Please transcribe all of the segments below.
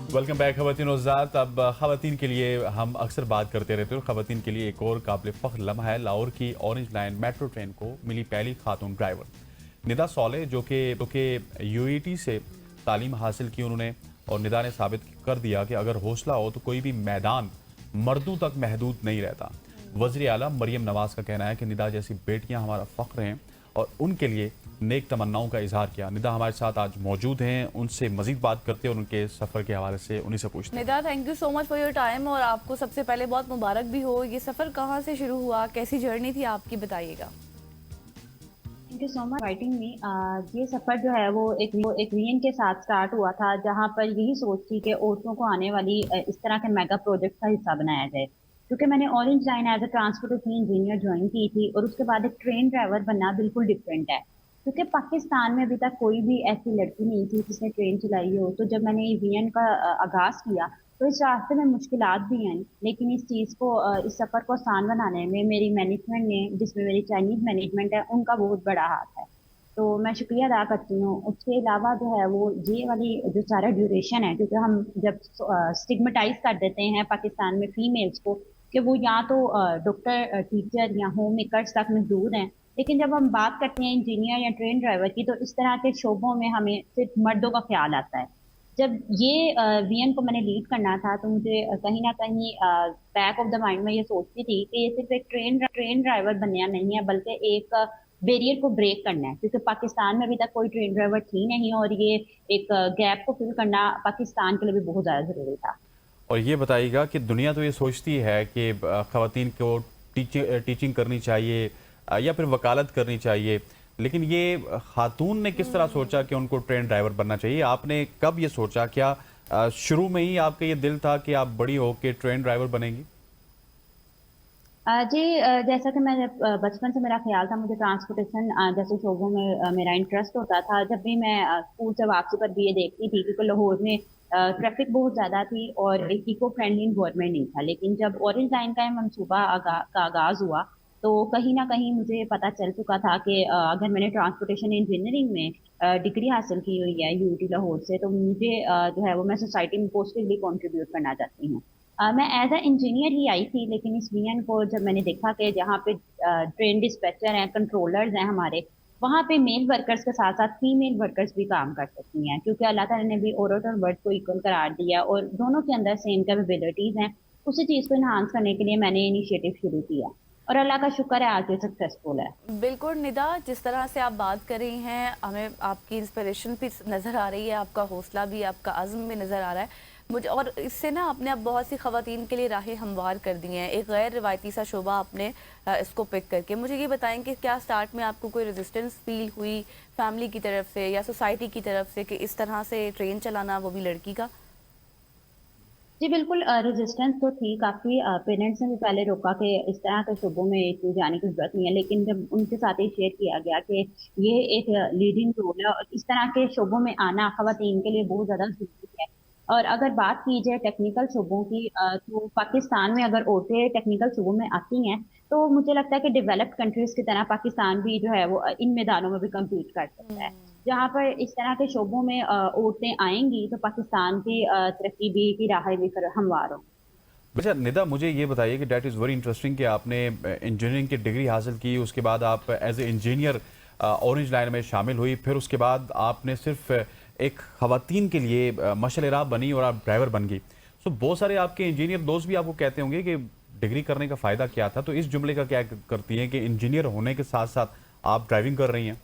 Welcome back ख़वातीन और हज़रात। अब ख़वातीन के लिए हम अक्सर बात करते रहते हैं और ख़वातीन के लिए एक और काबिल फ़ख्र लम्हा है। लाहौर की ऑरेंज लाइन मेट्रो ट्रेन को मिली पहली खातून ड्राइवर निदा सौले, जो कि यूएटी से तालीम हासिल की उन्होंने। और निदा ने साबित कर दिया कि अगर हौसला हो तो कोई भी मैदान मर्दों तक महदूद नहीं रहता। वज़ीर आला मरियम नवाज़ का कहना है कि निदा जैसी बेटियां हमारा फ़ख्र हैं और उनके लिए नेक तमन्नाओं का इजहार किया। निदा हमारे साथ आज मौजूद हैं, उनसे मजीद बात करते हैं और उनके सफ़र के हवाले से उन्हीं से पूछते हैं। Nida, thank you so much for your time और आपको सबसे पहले बहुत मुबारक भी हो। ये सफ़र कहाँ से शुरू हुआ, कैसी जर्नी थी आपकी, बताइएगा। Thank you so much inviting me. ये सफर जो है वो एक विजन के साथ स्टार्ट हुआ था, जहाँ पर यही सोच थी कि औरतों को आने वाली इस तरह के मेगा प्रोजेक्ट का हिस्सा बनाया जाए। क्योंकि मैंने orange line as a transportation engineer join की थी और उसके बाद एक ट्रेन ड्राइवर बनना बिल्कुल डिफरेंट है। क्योंकि पाकिस्तान में अभी तक कोई भी ऐसी लड़की नहीं थी जिसने ट्रेन चलाई हो। तो जब मैंने ये विजन का आगाज किया तो इस रास्ते में मुश्किलात भी आई, लेकिन इस चीज को इस सफर को आसान बनाने में मेरी मैनेजमेंट ने, जिसमें मेरी चाइनीज मैनेजमेंट है, उनका बहुत बड़ा हाथ है। तो मैं शुक्रिया अदा करती हूँ। उसके अलावा जो है वो ये वाली जो सारा ड्यूरेशन है, क्योंकि हम जब स्टिग्मेटाइज कर देते हैं पाकिस्तान में फीमेल्स को कि वो या तो डॉक्टर, टीचर या होम मेकर्स तक महदूद हैं, लेकिन जब हम बात करते हैं इंजीनियर या ट्रेन ड्राइवर की तो इस तरह के शोबों में हमें सिर्फ मर्दों का ख्याल आता है। जब ये वीएन को मैंने लीड करना था तो मुझे कहीं ना कहीं बैक ऑफ द माइंड में ये सोचती थी कि ये सिर्फ एक ट्रेन ड्राइवर बनना नहीं है, बल्कि एक बैरियर को ब्रेक करना है। क्योंकि पाकिस्तान में अभी तक कोई ट्रेन ड्राइवर थी नहीं और ये एक गैप को फिल करना पाकिस्तान के लिए भी बहुत ज्यादा जरूरी था। और ये बताइएगा कि दुनिया तो ये सोचती है कि ख़वातीन को टीचिंग करनी चाहिए या फिर वकालत करनी चाहिए, लेकिन ये खातून ने किस तरह सोचा कि उनको ट्रेन ड्राइवर बनना चाहिए? आपने कब ये सोचा? क्या शुरू में ही आपका ये दिल था कि आप बड़ी होकर ट्रेन ड्राइवर बनेंगी? जी, जैसा कि मैं बचपन से मेरा ख्याल था, मुझे ट्रांसपोर्टेशन जैसे शोबों में मेरा इंटरेस्ट होता था। जब भी मैं स्कूल से वापसी पर भी ये देखती थी, क्योंकि लाहौर में ट्रैफिक बहुत ज्यादा थी और एक इको फ्रेंडली इन्वायरमेंट नहीं था। लेकिन जब ऑरेंज लाइन का मनसूबा का आगाज हुआ तो कहीं ना कहीं मुझे पता चल चुका था कि अगर मैंने ट्रांसपोर्टेशन इंजीनियरिंग में डिग्री हासिल की हुई है यूटी लाहौर से, तो मुझे जो है वो मैं सोसाइटी में पॉजिटिवली कंट्रीब्यूट करना चाहती हूँ। मैं एज अ इंजीनियर ही आई थी, लेकिन इस विजन को जब मैंने देखा कि जहाँ पे ट्रेन डिस्पैचर हैं, कंट्रोलर्स हैं हमारे, वहाँ पे मेल वर्कर्स के साथ साथ फीमेल वर्कर्स भी काम कर सकती हैं। क्योंकि अल्लाह ताला ने भी औरत और मर्द को इक्वल करार दिया और दोनों के अंदर सेम कैपेबिलिटीज हैं। उसी चीज को इन्हांस करने के लिए मैंने इनिशिएटिव शुरू किया और अल्लाह का शुक्र है आज ये सक्सेसफुल है। बिल्कुल निदा, जिस तरह से आप बात कर रही हैं, हमें आपकी इंस्पिरेशन भी नज़र आ रही है, आपका हौसला भी, आपका अज़्म भी नज़र आ रहा है मुझे। और इससे ना आपने अब बहुत सी ख़वातीन के लिए राहें हमवार कर दी हैं, एक गैर रिवायती सा शोबा आपने इसको पिक करके। मुझे ये बताएं कि क्या स्टार्ट में आपको कोई रेजिस्टेंस फील हुई फैमिली की तरफ से या सोसाइटी की तरफ से कि इस तरह से ट्रेन चलाना, वो भी लड़की का? जी बिल्कुल, रेजिस्टेंस तो थी काफी। पेरेंट्स ने भी पहले रोका कि इस तरह के शोबों में तू जाने की जरूरत नहीं है, लेकिन जब उनके साथ ये शेयर किया गया कि ये एक लीडिंग रोल है और इस तरह के शोबों में आना खवातीन के लिए बहुत ज्यादा जरूरी है। और अगर बात की जाए टेक्निकल शोबों की, तो पाकिस्तान में अगर औरतें टेक्निकल शोबों में आती हैं तो मुझे लगता है कि डेवलप्ड कंट्रीज की तरह पाकिस्तान भी जो है वो इन मैदानों में भी कम्पीट कर सकता है। जहाँ पर इस तरह के शोबों में औरतें आएंगी तो पाकिस्तान की तरक्की भी की राहें भी फिर हमवार होंगी। अच्छा निदा, मुझे ये बताइए कि डैट इज़ वेरी इंटरेस्टिंग कि आपने इंजीनियरिंग की डिग्री हासिल की, उसके बाद आप as a engineer orange line में शामिल हुई, फिर उसके बाद आपने सिर्फ एक खवातीन के लिए मशाल राह बनी और आप ड्राइवर बन गई। सो बहुत सारे आपके इंजीनियर दोस्त भी आपको कहते होंगे कि डिग्री करने का फ़ायदा क्या था, तो इस जुमले का क्या करती हैं कि इंजीनियर होने के साथ साथ आप ड्राइविंग कर रही हैं?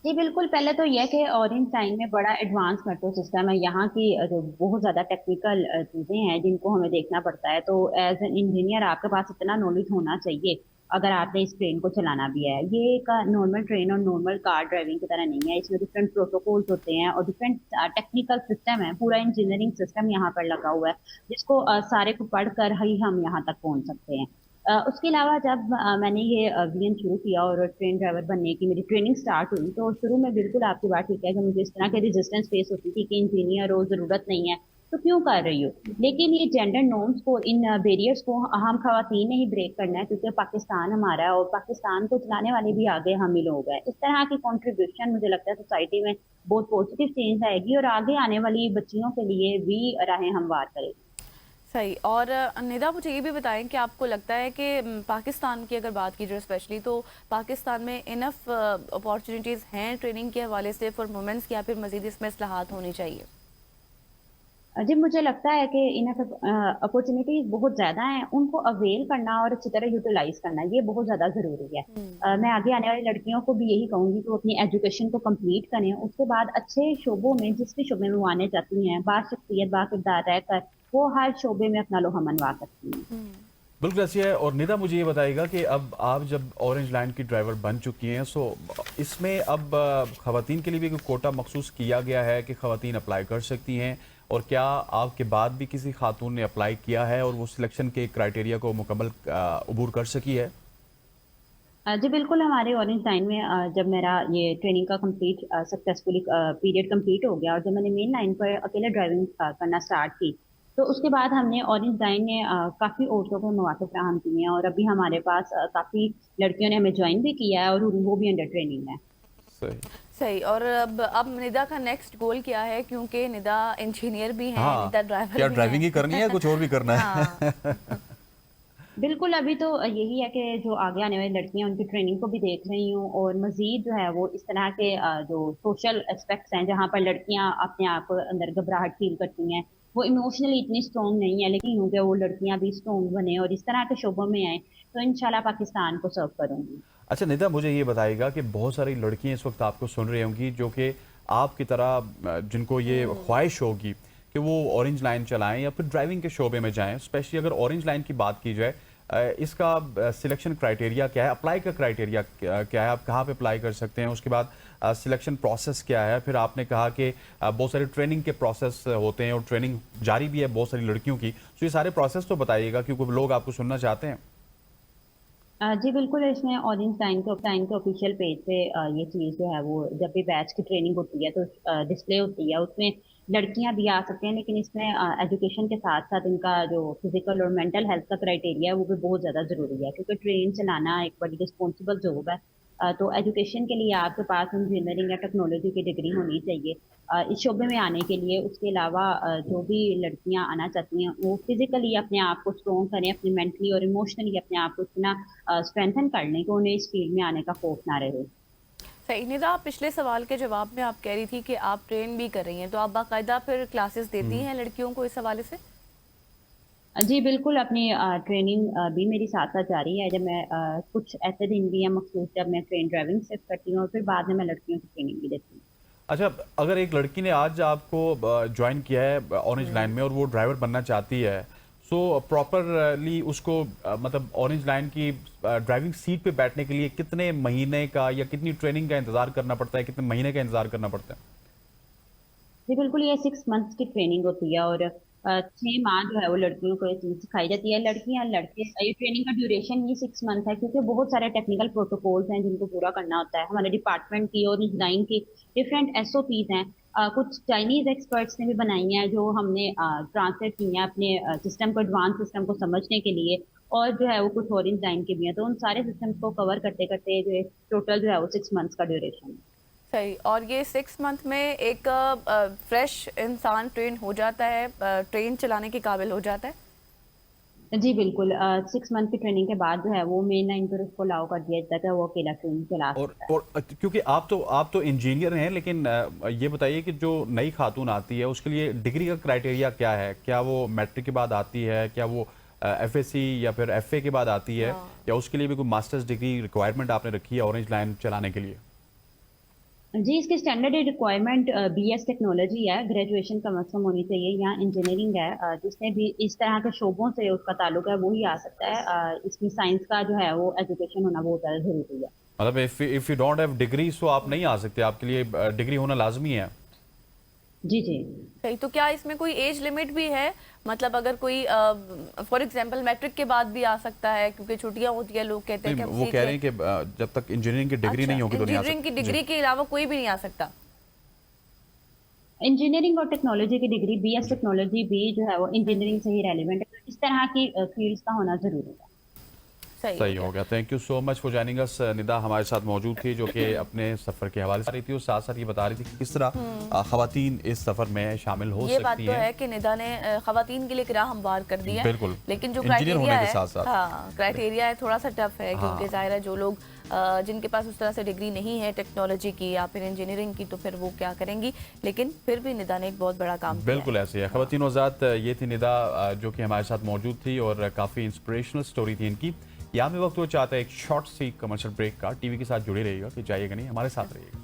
जी बिल्कुल, पहले तो यह कि ऑरेंज लाइन में बड़ा एडवांस मेट्रो सिस्टम है। यहाँ की जो बहुत ज्यादा टेक्निकल चीजें हैं जिनको हमें देखना पड़ता है। तो एज एन इंजीनियर आपके पास इतना नॉलेज होना चाहिए अगर आपने इस ट्रेन को चलाना भी है। ये एक नॉर्मल ट्रेन और नॉर्मल कार ड्राइविंग की तरह नहीं है। इसमें डिफरेंट प्रोटोकॉल्स होते हैं और डिफरेंट टेक्निकल सिस्टम है। पूरा इंजीनियरिंग सिस्टम यहाँ पर लगा हुआ है, जिसको सारे को पढ़कर ही हम यहाँ तक पहुंच सकते हैं। उसके अलावा जब मैंने ये वीएन शुरू किया और ट्रेन ड्राइवर बनने की मेरी ट्रेनिंग स्टार्ट हुई, तो शुरू में बिल्कुल आपकी बात ठीक है कि मुझे इस तरह के रेजिस्टेंस फेस होती थी कि इंजीनियर हो, जरूरत नहीं है। तो क्यों कर रही हो। लेकिन ये जेंडर नॉर्म्स को, इन बैरियर्स को हम खवातीन ने ही ब्रेक करना है, क्योंकि पाकिस्तान हमारा है और पाकिस्तान को चलाने वाले भी आगे हम ही लोग हैं। इस तरह की कंट्रीब्यूशन मुझे लगता है सोसाइटी में बहुत पॉजिटिव चेंज आएगी और आगे आने वाली बच्चियों के लिए भी राहें हमवार करेगी। सही। और निदा, मुझे ये भी बताएं कि आपको लगता है कि पाकिस्तान की अगर बात की जाए स्पेशली, तो पाकिस्तान में इनफ अपॉर्चुनिटीज़ हैं ट्रेनिंग के हवाले से फॉर वुमेन्स, या फिर मज़ीद इसमें इस्लाहात होनी चाहिए? जी मुझे लगता है कि इन अपॉर्चुनिटीज बहुत ज्यादा हैं, उनको अवेल करना और अच्छी तरह यूटिलाइज करना ये बहुत ज्यादा जरूरी है। मैं आगे आने वाली लड़कियों को भी यही कहूंगी कि वो अपनी एजुकेशन को कंप्लीट करें, उसके बाद अच्छे शोबों में, जिस भी शोबे में वो आने चाहती हैं, बाशख्सियत बाकिरदार रहकर वो हर शोबे में अपना लोहा मनवा सकती हैं। बिल्कुल ऐसी है। और निदा, मुझे ये बताइएगा कि अब आप जब ऑरेंज लाइन की ड्राइवर बन चुकी हैं, सो इसमें अब खवातीन के लिए भी कोई कोटा मखसूस किया गया है कि खवातीन अप्लाई कर सकती हैं, और क्या आपके बाद भी किसी खातून ने अप्लाई किया है और वो सिलेक्शन के क्राइटेरिया को मुकम्मल अबूर कर सकी है? जी बिल्कुल, हमारे ऑरेंज लाइन में जब मेरा ये ट्रेनिंग का कंप्लीट सक्सेसफुली पीरियड कंप्लीट हो गया और जब मैंने मेन लाइन पर अकेले ड्राइविंग करना स्टार्ट की, तो उसके बाद हमने ऑरेंज लाइन ने काफ़ी औरतों को मौके फराहम किए हैं और अभी हमारे पास काफ़ी लड़कियों ने हमें ज्वाइन भी किया है और वो भी अंडर ट्रेनिंग है। सही। सही। और अब निदा का नेक्स्ट गोल क्या है, क्योंकि निदा इंजीनियर भी हैं, हाँ, निदा ड्राइवर क्या भी ड्राइविंग हैं। ही करनी है, कुछ और भी करना है? हाँ। बिल्कुल, अभी तो यही है कि जो आगे आने वाली लड़कियां उनकी ट्रेनिंग को भी देख रही हूँ और मजीद जो है वो इस तरह के जो सोशल एस्पेक्ट्स हैं जहाँ पर लड़कियां अपने आप को अंदर घबराहट फील करती हैं, वो इमोशनली इतनी स्ट्रॉन्ग नहीं है, लेकिन हूँ कि वो लड़कियां भी स्ट्रॉन्ग बने और इस तरह के शोबों में आए, तो इंशाल्लाह पाकिस्तान को सर्व करूंगी। अच्छा निदा, मुझे ये बताइएगा कि बहुत सारी लड़कियां इस वक्त आपको सुन रही होंगी जो कि आपकी तरह जिनको ये ख्वाहिश होगी कि वो ऑरेंज लाइन चलाएं या फिर ड्राइविंग के शोबे में जाएं। स्पेशली अगर ऑरेंज लाइन की बात की जाए, इसका सिलेक्शन क्राइटेरिया क्या है, अप्लाई का क्राइटेरिया क्या है, आप कहाँ पे अप्लाई कर सकते हैं, उसके बाद सिलेक्शन प्रोसेस क्या है? फिर आपने कहा कि बहुत सारे ट्रेनिंग के प्रोसेस होते हैं और ट्रेनिंग जारी भी है बहुत सारी लड़कियों की, तो ये सारे प्रोसेस तो बताइएगा क्योंकि लोग आपको सुनना चाहते हैं। जी बिल्कुल, इसमें ऑरेंज लाइन के ऑफिशियल पेज पे ये चीज़ जो है वो जब भी बैच की ट्रेनिंग होती है तो डिस्प्ले होती है, उसमें लड़कियां भी आ सकते हैं, लेकिन इसमें एजुकेशन के साथ साथ इनका जो फिजिकल और मेंटल हेल्थ का क्राइटेरिया है वो भी बहुत ज़्यादा ज़रूरी है, क्योंकि ट्रेन चलाना एक बड़ी रिस्पॉन्सिबल जॉब है। तो एजुकेशन के लिए आपके पास इंजीनियरिंग या टेक्नोलॉजी की डिग्री होनी चाहिए इस शोबे में आने के लिए। उसके अलावा जो भी लड़कियां आना चाहती हैं वो फिजिकली अपने आप को स्ट्रॉन्ग करें, अपनी मेंटली और इमोशनली अपने आप को इतना स्ट्रेंथन कर लें कि उन्हें इस फील्ड में आने का खौफ ना रहे। सही। निदा, आप पिछले सवाल के जवाब में आप कह रही थी कि आप ट्रेन भी कर रही हैं, तो आप बाकायदा फिर क्लासेस देती हैं लड़कियों को इस हवाले से? जी बिल्कुल, अपनी ट्रेनिंग भी मेरी साथ साथ जारी है। जब मैं कुछ ऐसे दिन भी हैं मखसूस जब मैं ट्रेन ड्राइविंग सिर्फ करती हूँ और फिर बाद में मैं लड़कियों की ट्रेनिंग भी देती हूँ। अच्छा, अगर एक लड़की ने आज आपको ज्वाइन किया है ऑरेंज लाइन में और वो ड्राइवर बनना चाहती है, सो प्रॉपरली उसको मतलब ऑरेंज लाइन की ड्राइविंग सीट पे बैठने के लिए कितने महीने का या कितनी ट्रेनिंग का इंतजार करना पड़ता है, कितने महीने का इंतजार करना पड़ता है? जी बिल्कुल, ये 6 मंथ्स की ट्रेनिंग होती है और 6 माह जो है वो लड़कियों को ये चीज सिखाई जाती है। लड़कियां लड़के, ये ट्रेनिंग का ड्यूरेशन ये 6 मंथ है, क्योंकि बहुत सारे टेक्निकल प्रोटोकॉल्स हैं जिनको पूरा करना होता है। हमारे डिपार्टमेंट की और डिजाइन की डिफरेंट SOPs हैं। कुछ चाइनीज एक्सपर्ट्स ने भी बनाई हैं जो हमने ट्रांसलेट की हैं अपने सिस्टम को, एडवांस सिस्टम को समझने के लिए, और जो है वो कुछ और डिजाइन के भी हैं। तो उन सारे सिस्टम्स को कवर करते करते जो टोटल जो है वो 6 मंथ्स का ड्यूरेशन है। सही। और ये 6 मंथ में एक फ्रेश इंसान ट्रेन हो जाता है, ट्रेन चलाने के काबिल हो जाता है? जी बिल्कुल, 6 मंथ की ट्रेनिंग के बाद जो है वो मेन लाइन पर उसको अलाउ कर दिया जाता है, वो अकेला ट्रेन चला सकता है। और क्योंकि आप तो इंजीनियर हैं, लेकिन ये बताइए कि जो नई खातून आती है उसके लिए डिग्री का क्राइटेरिया क्या है? क्या वो मैट्रिक के बाद आती है, क्या वो FSC या फिर FA के बाद आती है, या उसके लिए भी कोई मास्टर्स डिग्री रिक्वायरमेंट आपने रखी है ऑरेंज लाइन चलाने के लिए? जी, इसकी स्टैंडर्ड रिक्वायरमेंट BS टेक्नोलॉजी है, ग्रेजुएशन कम अज कम होनी चाहिए, या इंजीनियरिंग है। जिसने भी इस तरह के शोबों से उसका ताल्लुक है वो ही आ सकता है। इसमें साइंस का जो है वो एजुकेशन होना बहुत ज़्यादा जरूरी है। मतलब if you don't have degree so आप नहीं आ सकते, आपके लिए डिग्री होना लाजमी है। जी जी। सही। तो क्या इसमें कोई एज लिमिट भी है? मतलब अगर कोई फॉर एग्जांपल मैट्रिक के बाद भी आ सकता है, क्योंकि छुट्टियां होती है, लोग कहते हैं कि वो कह रहे हैं कि जब तक इंजीनियरिंग की डिग्री नहीं होगी तो नहीं आ सकते। इंजीनियरिंग की डिग्री के अलावा कोई भी नहीं आ सकता? इंजीनियरिंग और टेक्नोलॉजी की डिग्री, बीएस टेक्नोलॉजी भी जो है वो इंजीनियरिंग से ही रेलिवेंट है। इस तरह की फील्ड्स का होना जरूरी है। सही हो गया। Thank you so much for joining us. Nida हमारे साथ मौजूद थी, जो कि अपने सफ़र के हवाले से रही थी और साथ साथ ये बता रही थी कि किस तरह ख़वातीन इस सफ़र में शामिल हो ये बात सकती तो हैं। है कि निदा ने ख़वातीन के लिए एक राह हमवार कर दी है। बिल्कुल। लेकिन जो इंजीनियर क्राइटेरिया होने के है, साथ साथ। हाँ, क्राइटेरिया है थोड़ा सा टफ है, क्योंकि हाँ। जाहिर है जो लोग जिनके पास उस तरह से डिग्री नहीं है टेक्नोलॉजी की या फिर इंजीनियरिंग की, तो फिर वो क्या करेंगी। लेकिन फिर भी निदा ने एक बहुत बड़ा काम किया बिल्कुल ऐसे है। ख़वातीन वज़ात ये थी निदा, जो कि हमारे साथ मौजूद थी और काफ़ी इंस्पिरेशनल स्टोरी थी इनकी। यहाँ में वक्त वो चाहता है एक शॉर्ट सी कमर्शियल ब्रेक का। टीवी के साथ जुड़े रहिएगा, कि जाइएगा नहीं, हमारे साथ रहिएगा।